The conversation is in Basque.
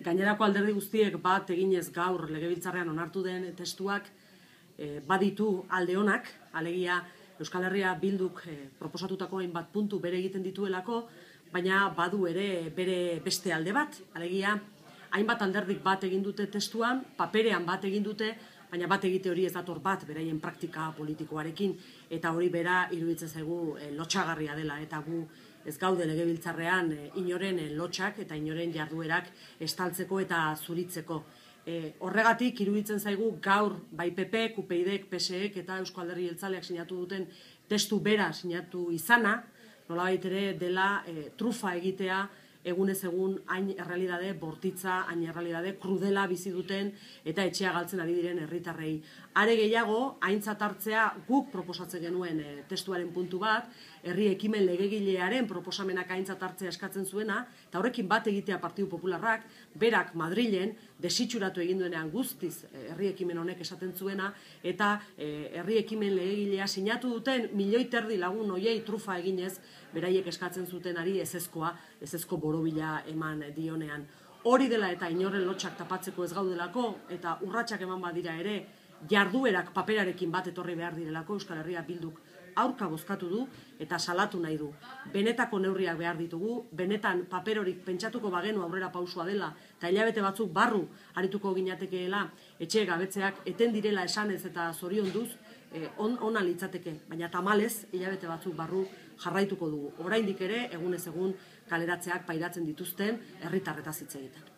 Gainerako alderdi guztiek bat eginez gaur legebiltzarrean onartu den testuak baditu alde onak, alegia Euskal Herria Bilduk proposatutako hainbat puntu bere egiten dituelako, baina badu ere bere beste alde bat, alegia hainbat alderdik bat egin dute testuan, paperean bat egin dute, baina bat egite hori ez dator bat beraien praktika politikoarekin, eta hori bera iruditzen zaigu lotsagarria dela, eta gu ez gaude legebiltzarrean inoren lotsak eta inoren jarduerak estaltzeko eta zuritzeko. Horregatik iruditzen zaigu gaur bai PPek, UPyDek, PSek eta Eusko Alderdi Jeltzaleak sinatu duten testu bera sinatu izana, nolabait ere dela trufa egitea egunez egun hain errealitate bortitza, hain errealitate krudela bizi duten eta etxea galtzen ari diren herritarrei. Are gehiago, aintzat hartzea guk proposatzen genuen testuaren puntu bat, herri ekimen legegilearen proposamenak aintzat hartzea eskatzen zuena, eta horrekin bat egitea Partidu Popularrak, berak Madrilen desitxuratu egin duenean guztiz herri ekimen honek esaten zuena, eta herri ekimen legegilea sinatu duten 1,5 milioi lagun hoiei trufa eginez, beraiek eskatzen zutenari ezezko borobila eman dionean. Hori dela eta inoren lotsak tapatzeko ez gaudelako, eta urratsak eman badira ere, jarduerak paperarekin bat etorri behar direlako, Euskal Herria Bilduk aurka bozkatu du eta salatu nahi du. Benetako neurriak behar ditugu, benetan paper horik pentsatuko bagenu aurrera pausua dela, eta hilabete batzuk barru arituko ginatekeela etxe gabetzeak eten direla esanez eta zorionduz, ona litzateke, baina tamalez hilabete batzuk barru jarraituko dugu. Oraindik ere, egunez egun kaleratzeak pairatzen dituzten herritarretaz hitz egiten.